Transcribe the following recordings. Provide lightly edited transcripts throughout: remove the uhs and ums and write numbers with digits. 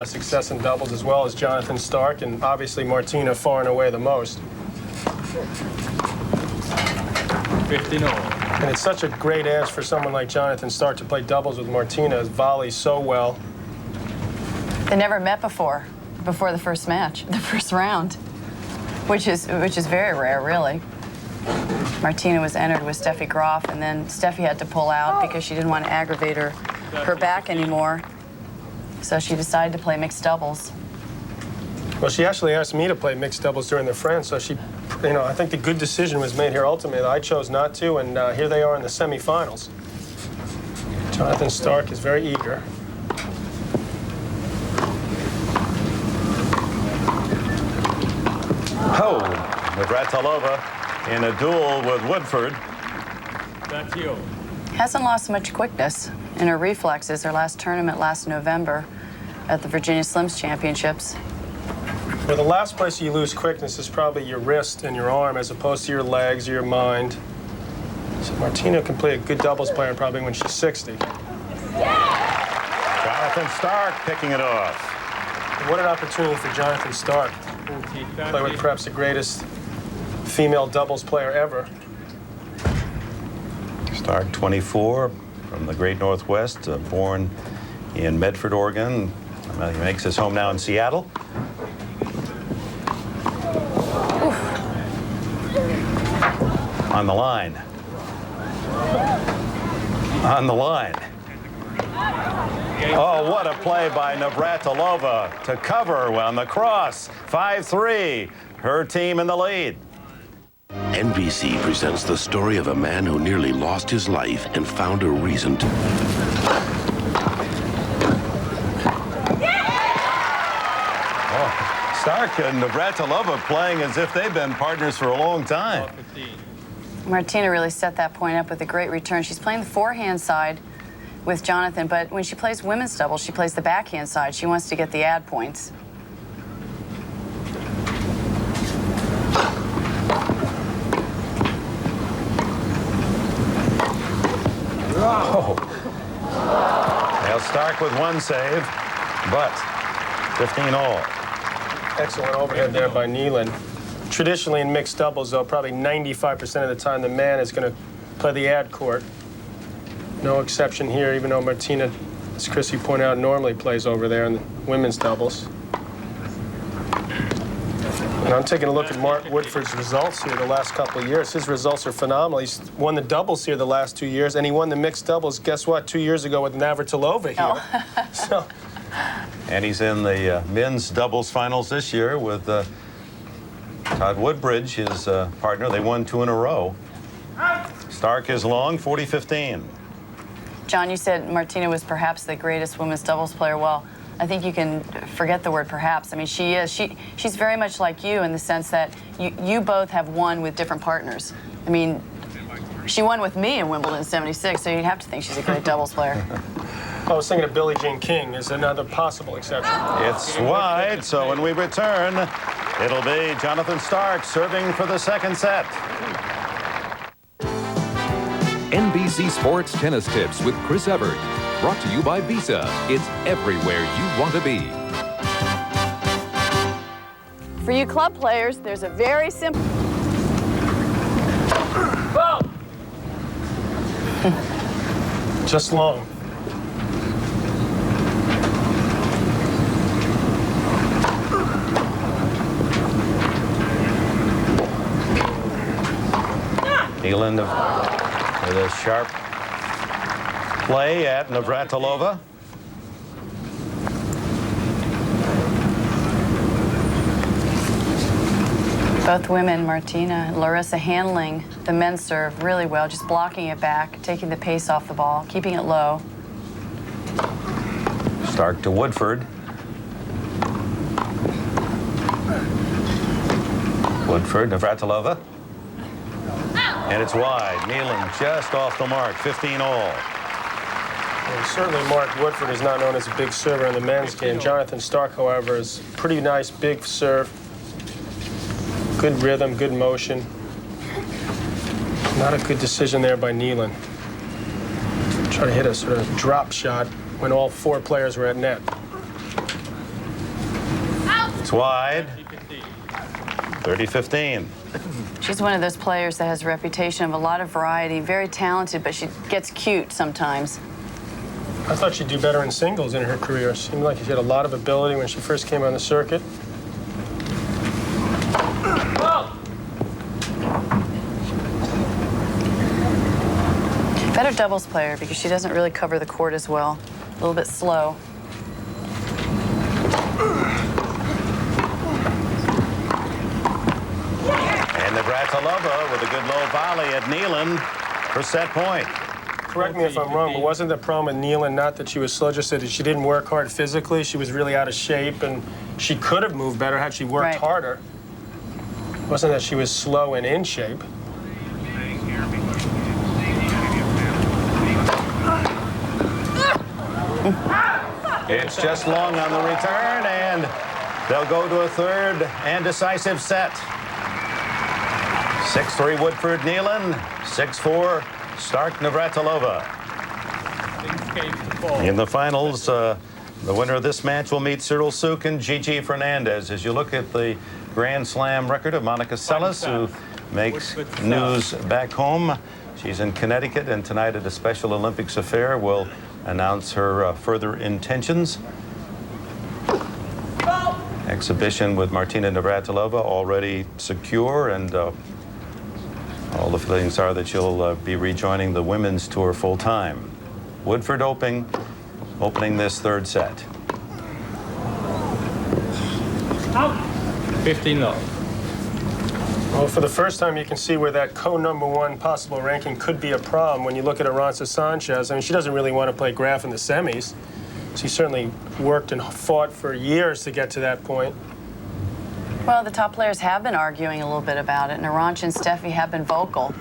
Success in doubles as well as Jonathan Stark, and obviously Martina far and away the most. 15-0. And it's such a great edge for someone like Jonathan Stark to play doubles with Martina, as volleys so well. They never met before the first match, the first round, which is very rare, really. Martina was entered with Steffi Graf, and then Steffi had to pull out because she didn't want to aggravate her back anymore. So she decided to play mixed doubles. Well, she actually asked me to play mixed doubles during the French, so she, I think the good decision was made here ultimately. I chose not to, and here they are in the semifinals. Jonathan Stark is very eager. Oh, Navratilova in a duel with Woodforde. That's you. Hasn't lost much quickness in her reflexes. Her last tournament last November at the Virginia Slims Championships. Well, the last place you lose quickness is probably your wrist and your arm as opposed to your legs or your mind. So Martina can play a good doubles player probably when she's 60. Jonathan Stark picking it off. And what an opportunity for Jonathan Stark to play with perhaps the greatest female doubles player ever. Stark, 24, from the Great Northwest, born in Medford, Oregon. He makes his home now in Seattle. Oof. On the line. On the line. Oh, what a play by Navratilova to cover on the cross. 5-3, her team in the lead. NBC presents the story of a man who nearly lost his life and found a reason to... Oh, Stark and Navratilova playing as if they've been partners for a long time. Martina really set that point up with a great return. She's playing the forehand side with Jonathan, but when she plays women's doubles, she plays the backhand side. She wants to get the ad points. Oh. Now Stark with one save, but 15-all. Excellent overhead there by Neiland. Traditionally in mixed doubles, though, probably 95% of the time the man is going to play the ad court. No exception here, even though Martina, as Chrissy pointed out, normally plays over there in the women's doubles. And I'm taking a look at Mark Woodforde's results here the last couple of years. His results are phenomenal. He's won the doubles here the last 2 years, and he won the mixed doubles, guess what, 2 years ago with Navratilova here. Oh. So. And he's in the men's doubles finals this year with Todd Woodbridge, his partner. They won 2 in a row. Stark is long, 40-15. John, you said Martina was perhaps the greatest women's doubles player. Well, I think you can forget the word perhaps. I mean, she is. She's very much like you in the sense that you both have won with different partners. I mean, she won with me in Wimbledon '76, so you'd have to think she's a great doubles player. I was thinking of Billie Jean King as another possible exception. It's wide, so when we return, it'll be Jonathan Stark serving for the second set. NBC Sports Tennis Tips with Chris Evert. Brought to you by Visa. It's everywhere you want to be. For you club players, there's a very simple... Just long. Neiland with a sharp play at Navratilova. Both women, Martina and Larissa, handling the men's serve really well, just blocking it back, taking the pace off the ball, keeping it low. Stark to Woodforde. Woodforde, Navratilova. And it's wide. Neiland just off the mark, 15-all. Well, certainly Mark Woodforde is not known as a big server in the men's game. Jonathan Stark, however, is pretty nice, big serve. Good rhythm, good motion. Not a good decision there by Neiland. Try to hit a sort of drop shot when all 4 players were at net. It's wide. 30-15. She's one of those players that has a reputation of a lot of variety, very talented, but she gets cute sometimes. I thought she'd do better in singles in her career. Seemed like she had a lot of ability when she first came on the circuit. Better doubles player because she doesn't really cover the court as well. A little bit slow. And Navratilova with a good low volley at Neiland for set point. Correct me if I'm wrong, but wasn't the problem with Neiland not that she was slow, just that she didn't work hard physically? She was really out of shape, and she could have moved better had she worked harder. It wasn't that she was slow and in shape. It's just long on the return, and they'll go to a third and decisive set. 6-3 Woodforde Neiland, 6-4 Stark Navratilova. In the finals, the winner of this match will meet Cyril Suk and Gigi Fernandez. As you look at the Grand Slam record of Monica Seles, who makes news back home. She's in Connecticut, and tonight at a Special Olympics affair will announce her further intentions. Exhibition with Martina Navratilova already secure, and all the feelings are that she'll be rejoining the women's tour full-time. Woodforde opening this third set. 15-0. Well, for the first time, you can see where that co-number-1 possible ranking could be a problem when you look at Arantxa Sanchez. I mean, she doesn't really want to play Graf in the semis. She certainly worked and fought for years to get to that point. Well, the top players have been arguing a little bit about it, and Arantxa and Steffi have been vocal.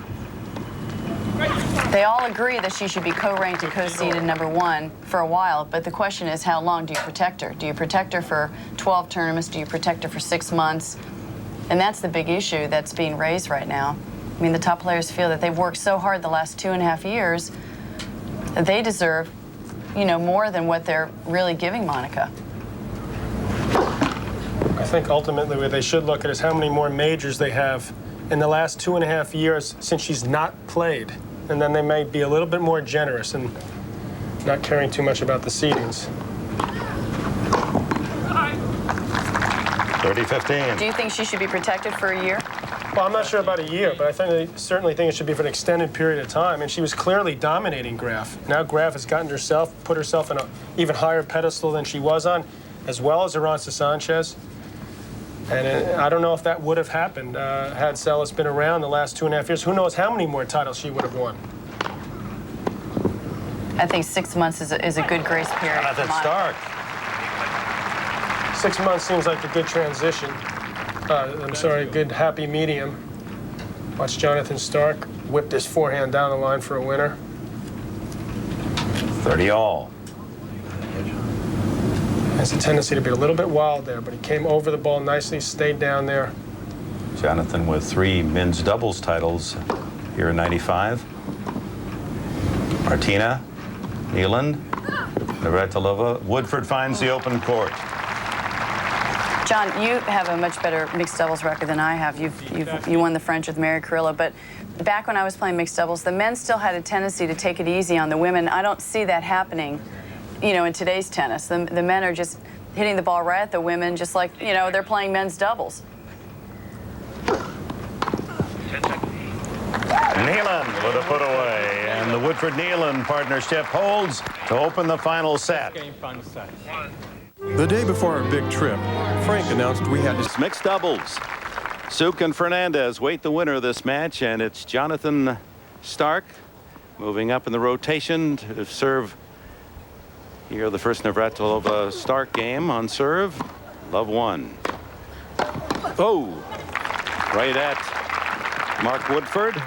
They all agree that she should be co-ranked and co-seeded #1 for a while, but the question is, how long do you protect her? Do you protect her for 12 tournaments? Do you protect her for 6 months? And that's the big issue that's being raised right now. I mean, the top players feel that they've worked so hard the last 2.5 years that they deserve, you know, more than what they're really giving Monica. I think ultimately what they should look at is how many more majors they have in the last 2.5 years since she's not played. And then they may be a little bit more generous and not caring too much about the seedings. 30-15. Do you think she should be protected for a year? Well, I'm not sure about a year, but I certainly think it should be for an extended period of time. And she was clearly dominating Graf. Now Graf has put herself in an even higher pedestal than she was on, as well as Arantxa Sanchez. And I don't know if that would have happened had Seles been around the last 2.5 years. Who knows how many more titles she would have won. I think 6 months is a good grace period. Jonathan Stark. 6 months seems like a good transition. I'm sorry, a good happy medium. Watch Jonathan Stark whipped his forehand down the line for a winner. 30-all. Has a tendency to be a little bit wild there, but he came over the ball nicely, stayed down there. Jonathan with 3 men's doubles titles here in '95. Martina, Neiland, Navratilova. Woodforde finds the open court. John, you have a much better mixed doubles record than I have. You won the French with Mary Carrillo, but back when I was playing mixed doubles, the men still had a tendency to take it easy on the women. I don't see that happening, you know, in today's tennis. The men are just hitting the ball right at the women, just like, you know, they're playing men's doubles. Neiland with a put away, and the Woodforde-Neiland partnership holds to open the final set. Game final set. The day before our big trip, Frank announced we had to... It's mixed doubles. Suk and Fernandez wait the winner of this match, and it's Jonathan Stark moving up in the rotation to serve here the first Navratilova Stark game on serve. Love 1. Oh, right at Mark Woodforde.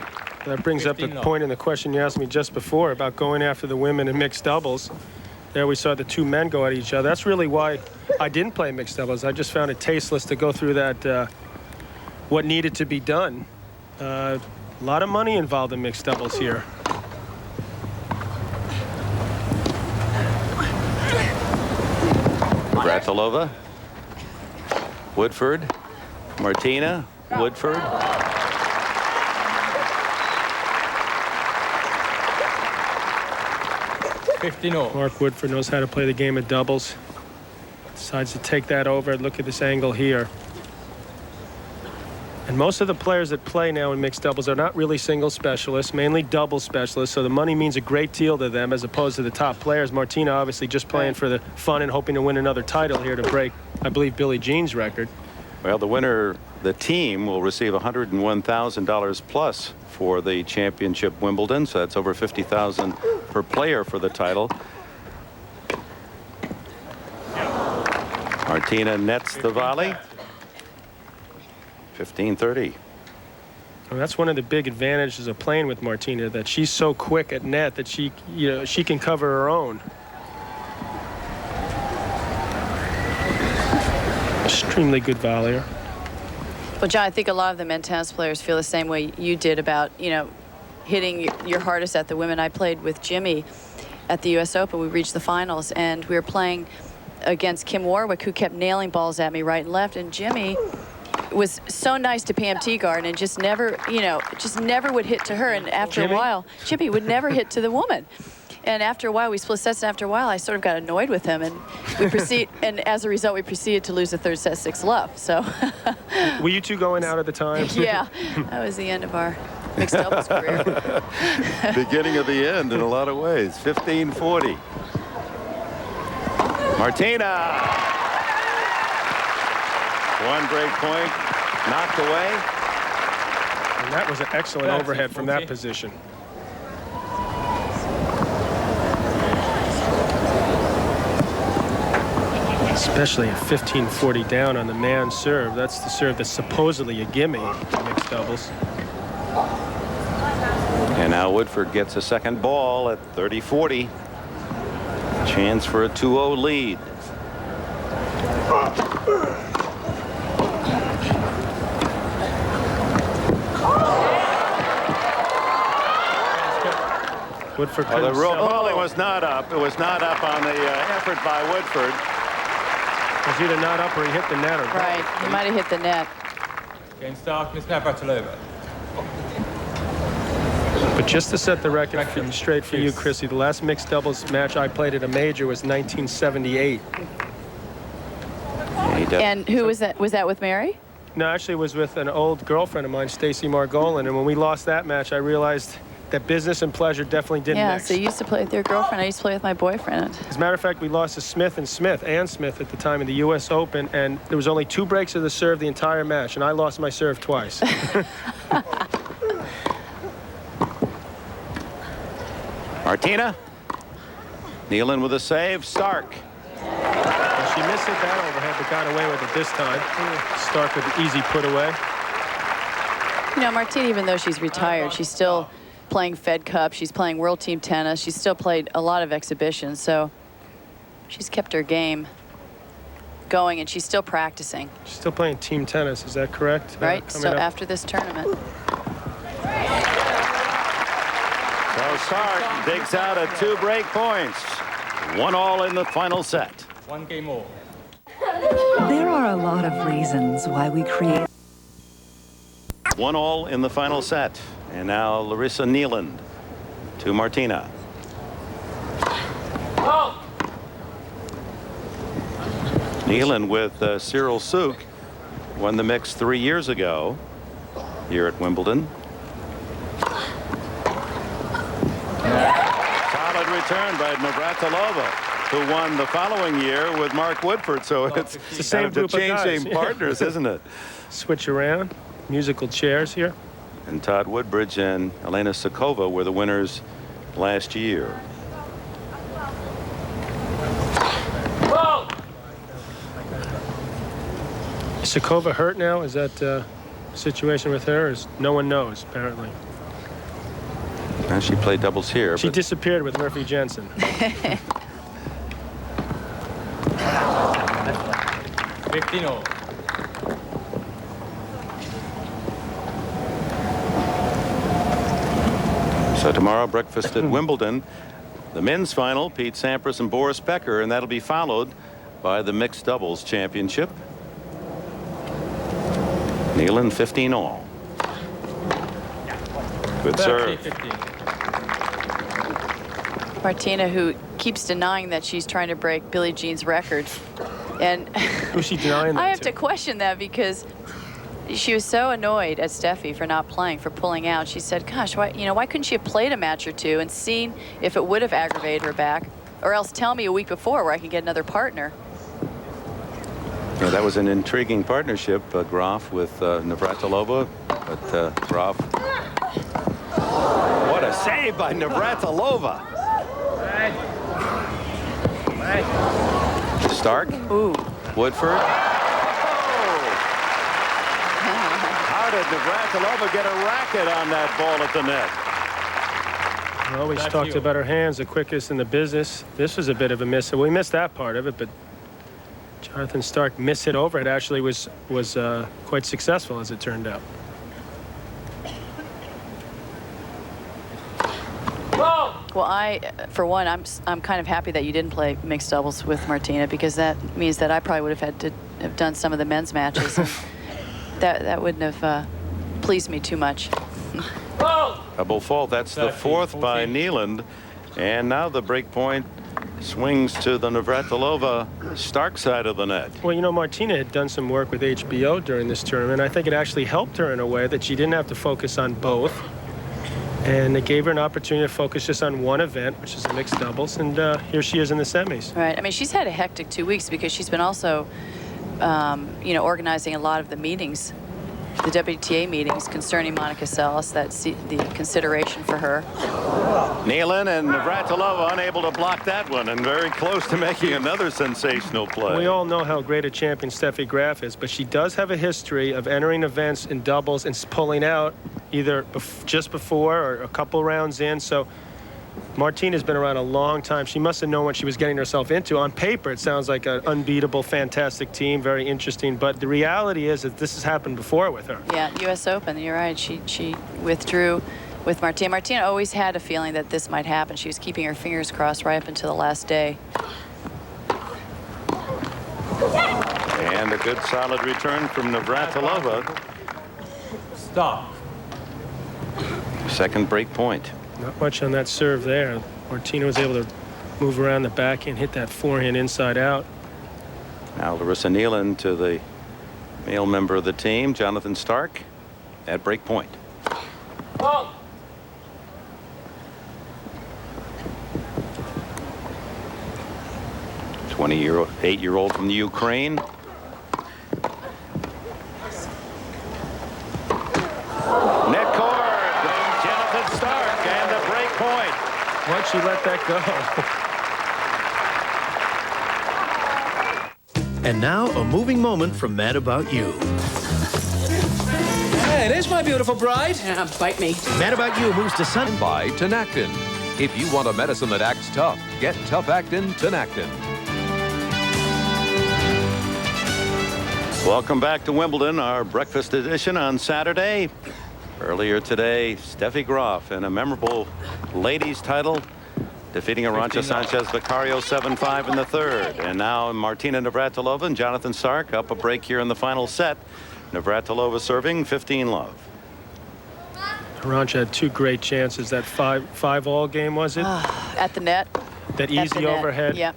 That brings up the point in the question you asked me just before about going after the women in mixed doubles. There we saw the 2 men go at each other. That's really why I didn't play mixed doubles. I just found it tasteless to go through that, what needed to be done. A lot of money involved in mixed doubles here. Navratilova Woodforde, Martina, Woodforde. Mark Woodforde knows how to play the game of doubles. Decides to take that over. Look at this angle here. And most of the players that play now in mixed doubles are not really single specialists, mainly double specialists, so the money means a great deal to them as opposed to the top players. Martina obviously just playing for the fun and hoping to win another title here to break, I believe, Billie Jean's record. Well, the winner, the team, will receive $101,000 plus for the championship Wimbledon, so that's over $50,000 per player for the title. Martina nets the volley. 15-30. Well, that's one of the big advantages of playing with Martina, that she's so quick at net that she can cover her own. Extremely good volleyer. Well, John, I think a lot of the men's tennis players feel the same way you did about, hitting your hardest at the women. I played with Jimmy at the U.S. Open. We reached the finals, and we were playing against Kim Warwick, who kept nailing balls at me right and left, and Jimmy was so nice to Pam Teagard and just never would hit to her. And after a while, Jimmy would never hit to the woman. And after a while, we split sets, and after a while, I sort of got annoyed with him, and and as a result, we proceeded to lose the third set 6-love. So. Were you two going out at the time? Yeah, that was the end of our mixed doubles career. Beginning of the end in a lot of ways. 15-40. Martina. One break point knocked away. And that was an excellent overhead from that position. Especially at 15-40 down on the man serve. That's the serve that's supposedly a gimme in mixed doubles. And now Woodforde gets a second ball at 30-40. Chance for a 2-0 lead. Woodforde the volley was not up. It was not up on the effort by Woodforde. It was either not up or he hit the net. Or right, he might have hit the net. Game start, Miss Navratilova. But just to set the record straight for you, Chrissy, the last mixed doubles match I played at a major was 1978. And who was that? Was that with Mary? No, actually it was with an old girlfriend of mine, Stacy Margolin. And when we lost that match, I realized that business and pleasure definitely didn't mix. So you used to play with your girlfriend. I used to play with my boyfriend. As a matter of fact, we lost to Smith at the time in the U.S. Open, and there was only 2 breaks of the serve the entire match, and I lost my serve twice. Martina. Neiland with a save. Stark. Well, she missed it that overhead, but got away with it this time. Stark with the easy put away. Martina, even though she's retired, she's still playing Fed Cup. She's playing World Team Tennis. She's still played a lot of exhibitions, so she's kept her game going, and she's still practicing. She's still playing team tennis, is that correct? Right, so after this tournament. So Stark digs out at 2 break points. 1-all in the final set. 1 game all. There are a lot of reasons why we create. 1-all in the final set. And now Larissa Neiland to Martina. Neiland with Cyril Suk won the mix 3 years ago here at Wimbledon. Solid return by Navratilova, who won the following year with Mark Woodforde. So it's the same kind of group of guys. changing partners, isn't it? Switch around. Musical chairs here. And Todd Woodbridge and Elena Sokova were the winners last year. Is Sokova hurt now? Is that a situation with her? Is no one knows, apparently. And she played doubles here. She disappeared with Murphy Jensen. 15-all. So tomorrow, breakfast at Wimbledon. The men's final, Pete Sampras and Boris Becker, and that'll be followed by the mixed doubles championship. Neiland 15 all. Good 30, serve. 15. Martina, who keeps denying that she's trying to break Billie Jean's record. And Who's she denying that I have to? to question that because she was so annoyed at Steffi for not playing, for pulling out. She said, gosh, why couldn't she have played a match or two and seen if it would have aggravated her back? Or else tell me a week before where I can get another partner. Yeah, that was an intriguing partnership, Graf with Navratilova. But Graf. What a save by Navratilova. Stark. Ooh. Woodforde. How did Navratilova get a racket on that ball at the net? We always talked about her hands, the quickest in the business. This was a bit of a miss. We missed that part of it, but Jonathan Stark miss hit over it actually was quite successful as it turned out. Well, for one, I'm kind of happy that you didn't play mixed doubles with Martina, because that means that I probably would have had to have done some of the men's matches. that wouldn't have pleased me too much. Double fault. That's the fourth by Neiland. And now the break point swings to the Navratilova Stark side of the net. Well, you know, Martina had done some work with HBO during this tournament. I think it actually helped her in a way that she didn't have to focus on both. And it gave her an opportunity to focus just on one event, which is the mixed doubles. And here she is in the semis. Right. I mean, she's had a hectic 2 weeks because she's been also, organizing a lot of the meetings, the WTA meetings concerning Monica Seles. That's the consideration for her. Neiland and Navratilova unable to block that one, and very close to making another sensational play. We all know how great a champion Steffi Graf is, but she does have a history of entering events in doubles and pulling out either just before or a couple rounds in. So Martina's been around a long time. She must have known what she was getting herself into. On paper, it sounds like an unbeatable, fantastic team, very interesting. But the reality is that this has happened before with her. Yeah, U.S. Open, you're right. She withdrew with Martina. Martina always had a feeling that this might happen. She was keeping her fingers crossed right up until the last day. And a good solid return from Navratilova. Stop. Second break point. Not much on that serve there. Martina was able to move around the backhand, hit that forehand inside out. Now Larissa Neiland to the male member of the team, Jonathan Stark, at break point. Oh. 28-year-old from the Ukraine. Net cord, Jonathan Stark, and the break point. Why'd she let that go? And now a moving moment from Mad About You. Hey, there's my beautiful bride. Yeah, bite me. Mad About You moves to Sun. By Tinactin. If you want a medicine that acts tough, get Tough Actin Tinactin. Welcome back to Wimbledon, our breakfast edition on Saturday. Earlier today, Steffi Graf in a memorable ladies title, defeating Arantxa Sanchez Vicario 7-5 in the third. And now Martina Navratilova and Jonathan Stark up a break here in the final set. Navratilova serving 15-love. Arantxa had two great chances. That 5-all game, was it? At the net. That easy overhead. Yep.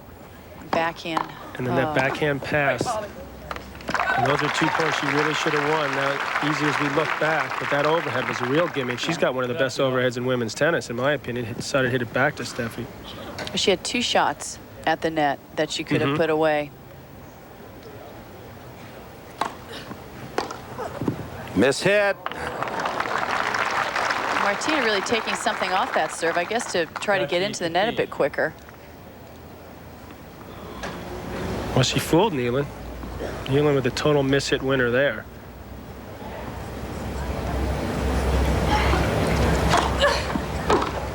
Backhand. And then that backhand pass. And those are 2 points she really should have won. Now, easy as we look back, but that overhead was a real gimmick. She's got one of the best overheads in women's tennis, in my opinion. Decided to hit it back to Steffi. She had 2 shots at the net that she could have put away. Miss hit. Martina really taking something off that serve, I guess, to try to get into the net a bit quicker. Well, she fooled Neiland. Neiland with a total miss-hit winner there.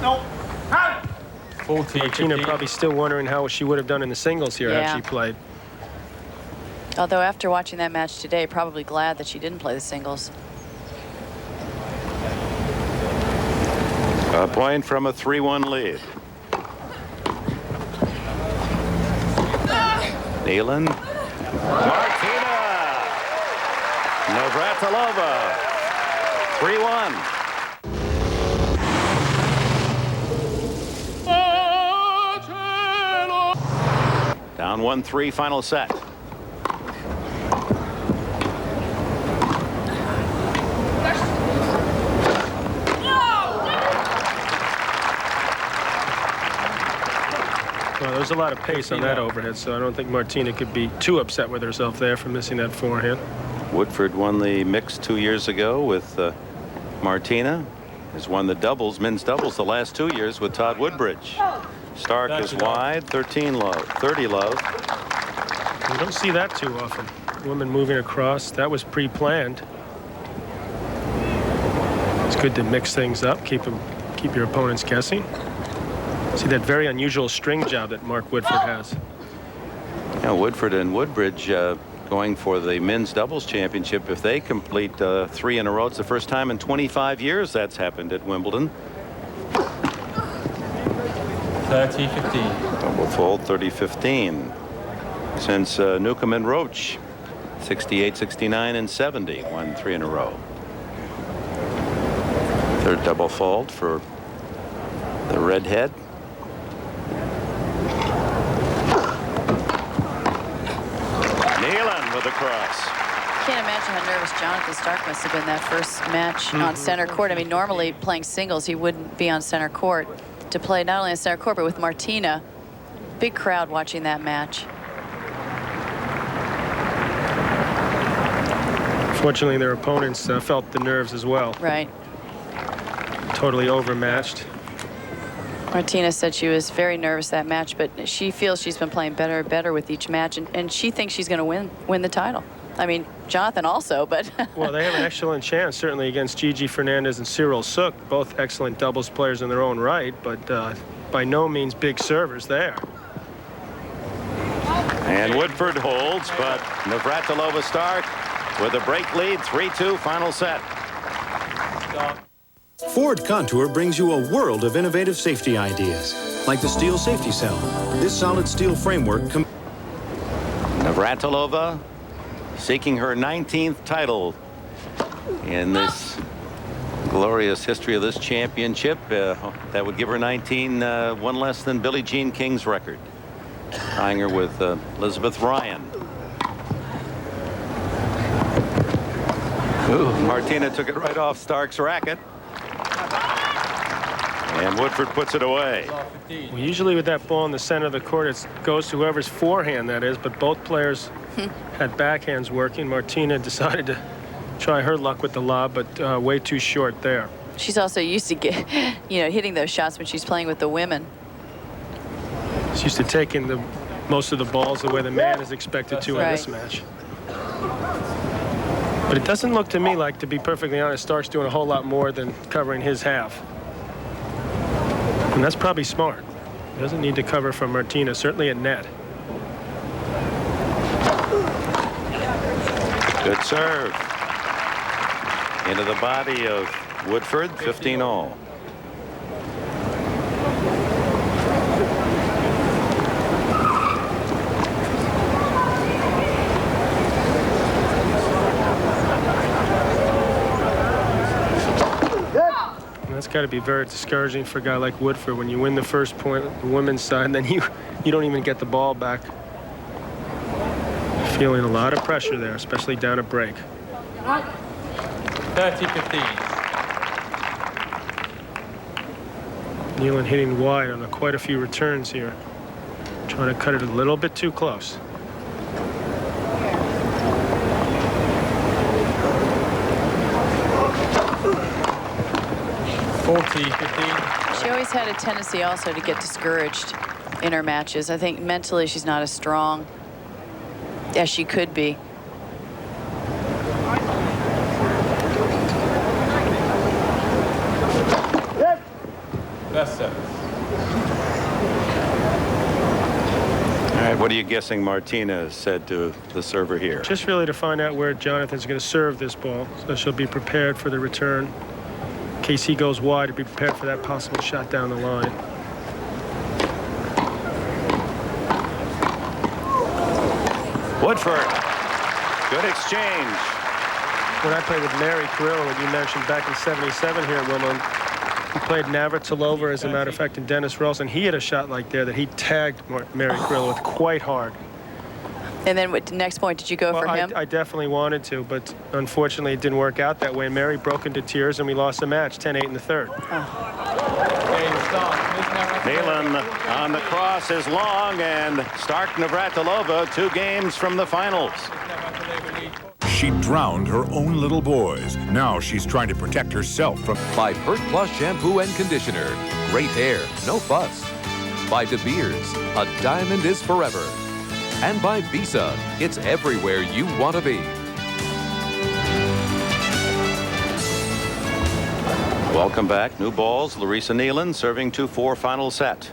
No. 14, Martina probably still wondering how she would have done in the singles here had she played. Although after watching that match today, probably glad that she didn't play the singles. A point from a 3-1 lead. Neiland. Martina Navratilova. 3-1. Down 1-3 final set. Well, there's a lot of pace on that overhead, so I don't think Martina could be too upset with herself there for missing that forehand. Woodforde won the mix 2 years ago with Martina. Has won the doubles, men's doubles, the last 2 years with Todd Woodbridge. Stark is wide, 13 love, 30 love. You don't see that too often. Women moving across. That was pre-planned. It's good to mix things up, keep your opponents guessing. See that very unusual string job that Mark Woodforde has. Yeah, Woodforde and Woodbridge going for the men's doubles championship. If they complete 3 in a row, it's the first time in 25 years that's happened at Wimbledon. 30-15. Double fold, 30-15. Since Newcomb and Roach, 68, 69, and 70, won 3 in a row. Third double fault for the redhead. Neiland with a cross. Can't imagine how nervous Jonathan Stark must have been that first match on center court. I mean, normally playing singles, he wouldn't be on center court. To play not only on center court, but with Martina. Big crowd watching that match. Fortunately, their opponents felt the nerves as well. Right. Totally overmatched. Martina said she was very nervous that match, but she feels she's been playing better and better with each match, and she thinks she's going to win the title. I mean, Jonathan also, but... Well, they have an excellent chance, certainly against Gigi Fernandez and Cyril Sook, both excellent doubles players in their own right, but by no means big servers there. And Woodforde holds, but Navratilova Stark with a break lead, 3-2 final set. Ford Contour brings you a world of innovative safety ideas, like the steel safety cell. This solid steel framework... Navratilova seeking her 19th title in this glorious history of this championship. That would give her 19, one less than Billie Jean King's record, tying her with Elizabeth Ryan. Ooh, Martina took it right off Stark's racket. And Woodforde puts it away. Well, usually with that ball in the center of the court, it goes to whoever's forehand that is, but both players had backhands working. Martina decided to try her luck with the lob, but way too short there. She's also used to hitting those shots when she's playing with the women. She's used to taking most of the balls the way the man is expected to in this match. But it doesn't look to me like, to be perfectly honest, Stark's doing a whole lot more than covering his half. And that's probably smart. He doesn't need to cover from Martina, certainly at net. Good serve. Into the body of Woodforde, 15-all. That's got to be very discouraging for a guy like Woodforde when you win the first point on the women's side, and then you don't even get the ball back. Feeling a lot of pressure there, especially down a break. 30-15. Neiland hitting wide on quite a few returns here. Trying to cut it a little bit too close. She always had a tendency also to get discouraged in her matches. I think mentally she's not as strong as she could be. Best service. All right, what are you guessing Martina said to the server here? Just really to find out where Jonathan's going to serve this ball, so she'll be prepared for the return. In case he goes wide, to be prepared for that possible shot down the line. Woodforde, good exchange. when I played with Mary Carrillo, when you mentioned back in '77 here at Wimbledon, he played Navratilova, as a matter of fact, and Dennis Rolls, and he had a shot like there that he tagged Mary Carrillo with quite hard. And then what next point did you go for him? I definitely wanted to, but unfortunately it didn't work out that way. And Mary broke into tears, and we lost the match, 10-8 in the third. Neiland on the cross is long, and Stark Navratilova 2 games from the finals. She drowned her own little boys. Now she's trying to protect herself from... By Burt Plus shampoo and conditioner. Great hair, no fuss. By De Beers, a diamond is forever. And by Visa, it's everywhere you want to be. Welcome back. New balls. Larissa Neiland serving 2-4 final set.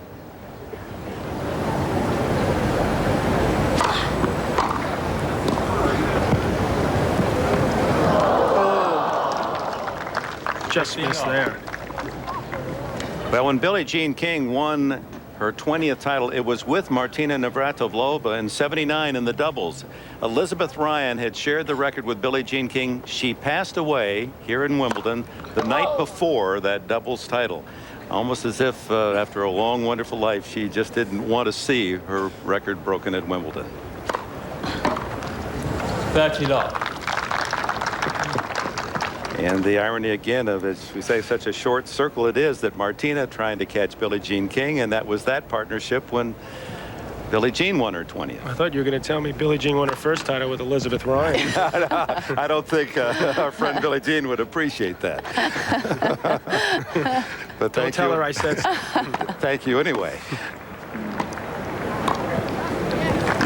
Just missed there. Well, when Billie Jean King won her 20th title, it was with Martina Navratilova in '79 in the doubles. Elizabeth Ryan had shared the record with Billie Jean King. She passed away here in Wimbledon the night before that doubles title. Almost as if after a long, wonderful life, she just didn't want to see her record broken at Wimbledon. 30 love. And the irony again of, as we say, such a short circle it is, that Martina trying to catch Billie Jean King, and that was that partnership when Billie Jean won her 20th. I thought you were going to tell me Billie Jean won her first title with Elizabeth Ryan. I don't think our friend Billie Jean would appreciate that. But Don't tell her I said so. Thank you anyway.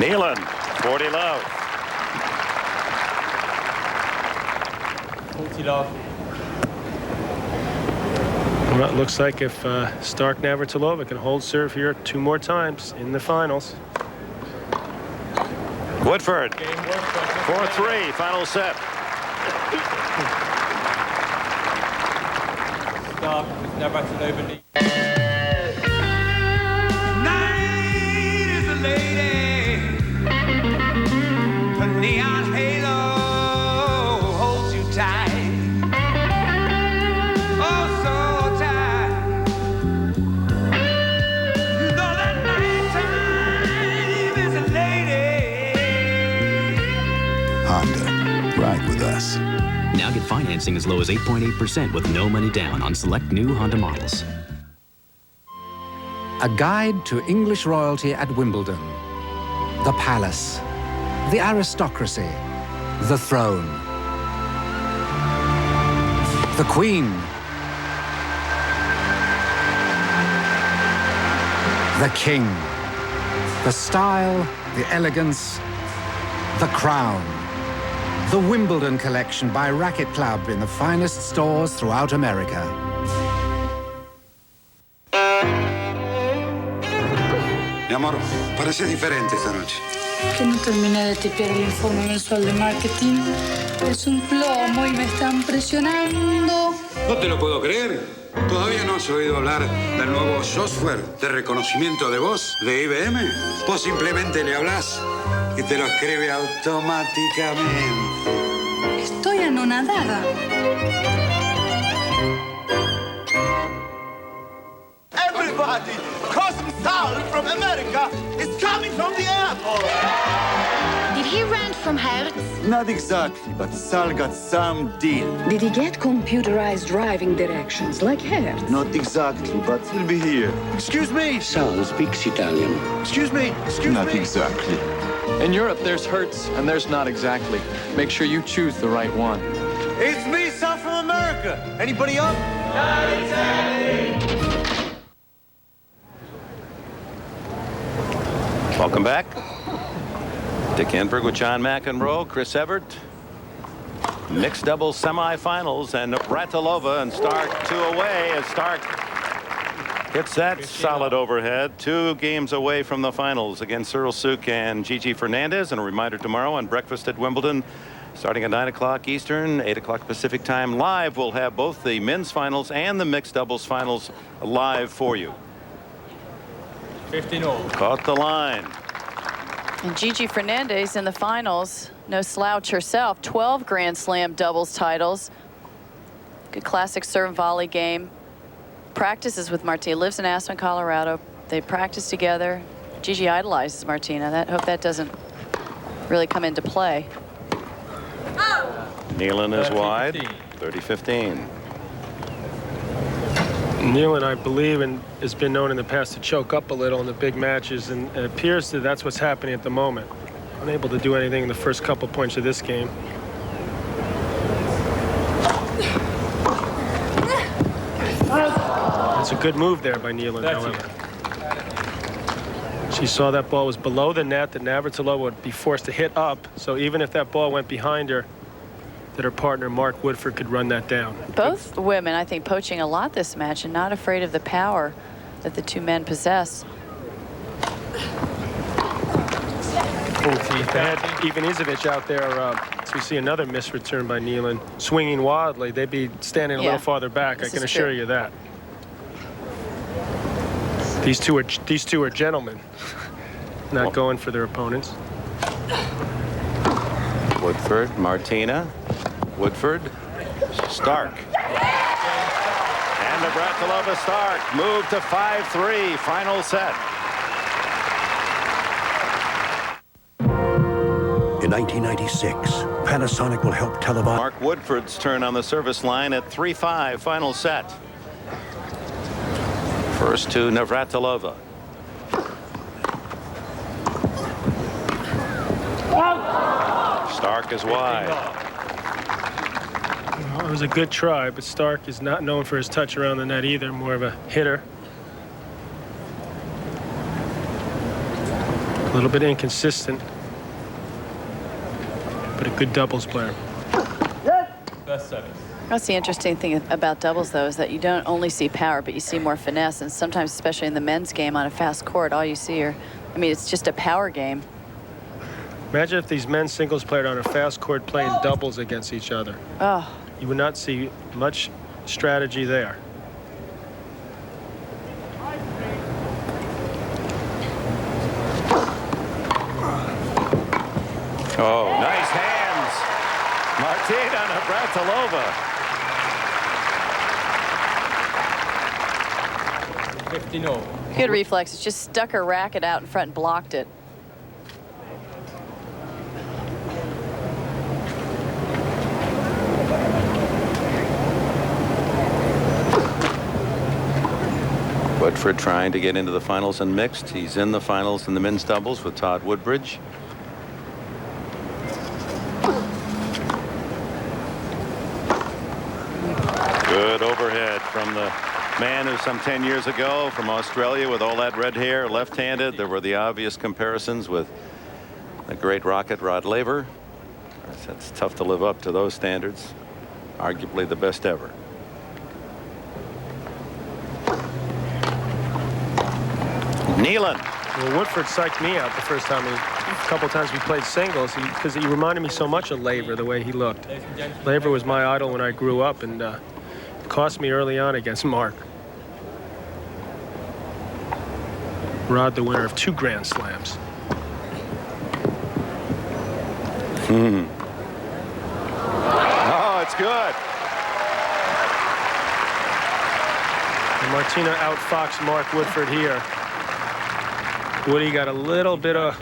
Neiland, 40 love. 40 love. Well, it looks like if Stark Navratilova can hold serve here 2 more times in the finals. Woodforde, 4-3, final set. Stark with Navratilova lead. Night is a lady, a neon halo holds you tight. Oh, so tight. You know that nighttime is a lady. Honda, ride with us. Now get financing as low as 8.8% with no money down on select new Honda models. A guide to English royalty at Wimbledon. The palace, the aristocracy, the throne, the Queen, the King, the style, the elegance, the crown. The Wimbledon collection by Racket Club in the finest stores throughout America. Mi amor, parece diferente esta noche. Que no terminé de tipear el informe mensual de marketing. Es un plomo y me están presionando. No te lo puedo creer. ¿Todavía no has oído hablar del nuevo software de reconocimiento de voz de IBM? Vos simplemente le hablas y te lo escribe automáticamente. Estoy anonadada. Everybody, Cousin Sal from America is coming from the airport. Did he rent from Hertz? Not exactly, but Sal got some deal. Did he get computerized driving directions like Hertz? Not exactly, but he'll be here. Excuse me. Sal speaks Italian. Excuse me. Not exactly. In Europe, there's Hertz, and there's not exactly. Make sure you choose the right one. It's me, Sal from America. Anybody up? Welcome back. Dick Enberg with John McEnroe, Chris Evert. Mixed doubles semifinals, and Navratilova and Stark 2 away as Stark hits that solid overhead. 2 games away from the finals against Cyril Suk and Gigi Fernandez. And a reminder, tomorrow on Breakfast at Wimbledon, starting at 9 o'clock Eastern, 8 o'clock Pacific time live, we'll have both the men's finals and the mixed doubles finals live for you. 15 all. Caught the line. And Gigi Fernandez in the finals no slouch herself. 12 Grand Slam doubles titles. Good classic serve and volley game. Practices with Martina. Lives in Aspen, Colorado. They practice together. Gigi idolizes Martina. Hope that doesn't really come into play. Neiland is wide. 30-15. Neiland, I believe, and has been known in the past to choke up a little in the big matches, and it appears that that's what's happening at the moment. Unable to do anything in the first couple points of this game. It's a good move there by Neiland, however. She saw that ball was below the net, that Navratilova would be forced to hit up, so even if that ball went behind her, that her partner, Mark Woodforde, could run that down. Both women, I think, poaching a lot this match and not afraid of the power that the two men possess. They had Ivanisevic out there, so we see another misreturn by Neiland. Swinging wildly, they'd be standing a little farther back, I can assure you that. These two are gentlemen, not going for their opponents. Woodforde, Martina, Woodforde, Stark. And Navratilova Stark moved to 5-3, final set. In 1996, Panasonic will help televise. Mark Woodford's turn on the service line at 3-5, final set. First to Navratilova. Stark is wide. Well, it was a good try, but Stark is not known for his touch around the net either, more of a hitter. A little bit inconsistent, but a good doubles player. Best service. That's the interesting thing about doubles, though, is that you don't only see power, but you see more finesse. And sometimes, especially in the men's game on a fast court, all you see are, I mean, it's just a power game. Imagine if these men's singles played on a fast court playing doubles against each other. Oh. You would not see much strategy there. Oh, nice hands. Martina Navratilova. 15-0. Good reflexes. Just stuck her racket out in front and blocked it. Woodforde trying to get into the finals in mixed. He's in the finals in the men's doubles with Todd Woodbridge. Good overhead from the man who some 10 years ago from Australia with all that red hair, left-handed. There were the obvious comparisons with the great rocket Rod Laver. It's tough to live up to those standards. Arguably the best ever. Neiland. Well, Woodforde psyched me out the first time, a couple times we played singles, because he reminded me so much of Laver, the way he looked. Laver was my idol when I grew up, and it cost me early on against Mark. Rod, the winner of 2 Grand Slams. Oh, it's good. And Martina outfoxed Mark Woodforde here. Woody got a little bit of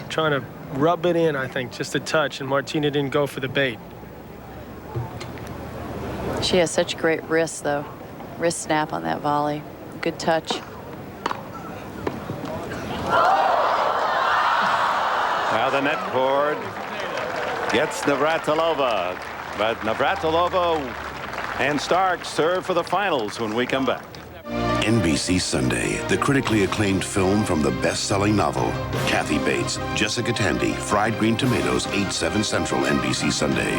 trying to rub it in, I think, just a touch, and Martina didn't go for the bait. She has such great wrists, though. Wrist snap on that volley. Good touch. Now the net cord gets Navratilova, but Navratilova and Stark serve for the finals when we come back. NBC Sunday, the critically acclaimed film from the best-selling novel. Kathy Bates, Jessica Tandy, Fried Green Tomatoes, 8/7 Central, NBC Sunday.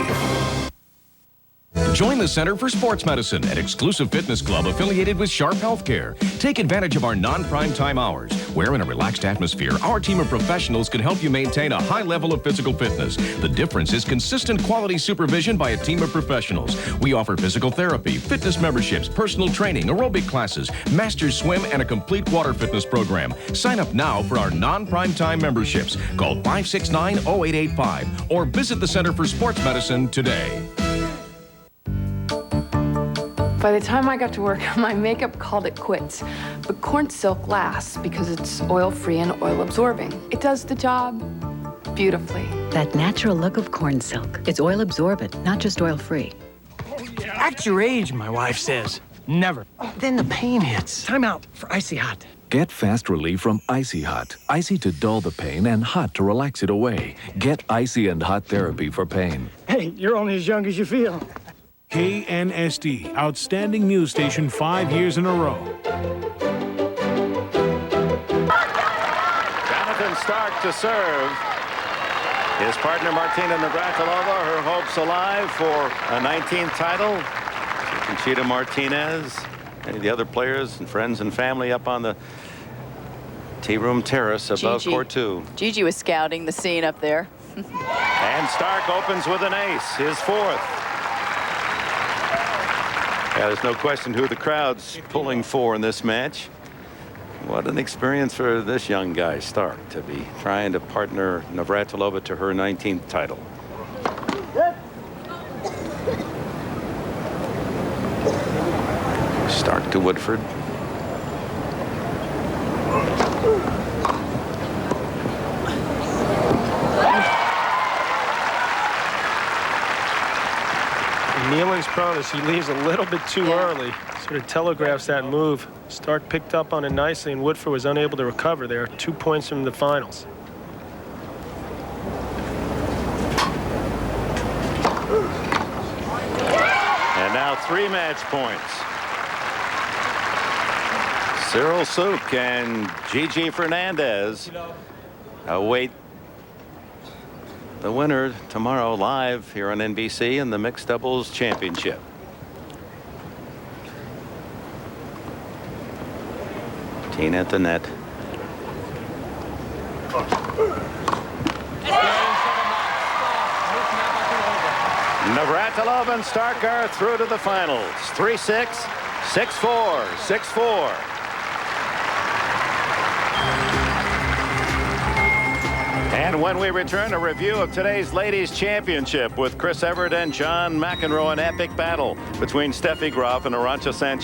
Join the Center for Sports Medicine, an exclusive fitness club affiliated with Sharp Healthcare. Take advantage of our non-prime time hours, where in a relaxed atmosphere, our team of professionals can help you maintain a high level of physical fitness. The difference is consistent quality supervision by a team of professionals. We offer physical therapy, fitness memberships, personal training, aerobic classes, master's swim, and a complete water fitness program. Sign up now for our non-prime time memberships. Call 569-0885 or visit the Center for Sports Medicine today. By the time I got to work, my makeup called it quits. But corn silk lasts because it's oil-free and oil-absorbing. It does the job beautifully. That natural look of corn silk. It's oil-absorbent, not just oil-free. Act your age, my wife says. Never. Then the pain hits. Time out for Icy Hot. Get fast relief from Icy Hot. Icy to dull the pain and hot to relax it away. Get Icy and Hot therapy for pain. Hey, you're only as young as you feel. KNSD, outstanding news station 5 years in a row. Jonathan Stark to serve. His partner Martina Navratilova, her hopes alive for a 19th title. Conchita Martinez, and the other players and friends and family up on the tea room terrace above court 2. Gigi was scouting the scene up there. And Stark opens with an ace, his 4th. Yeah, there's no question who the crowd's pulling for in this match. What an experience for this young guy, Stark, to be trying to partner Navratilova to her 19th title. Stark to Woodforde. Neiland's promise, he leaves a little bit too early. Sort of telegraphs that move. Stark picked up on it nicely, and Woodforde was unable to recover there. 2 points from the finals. And now 3 match points. Cyril Suk and Gigi Fernandez await the winner tomorrow live here on NBC in the Mixed Doubles Championship. Tina at the net. Navratilova and Stark are through to the finals. 3-6, 6-4, 6-4. And when we return, a review of today's Ladies Championship with Chris Evert and John McEnroe, an epic battle between Steffi Graf and Arantxa Sanchez.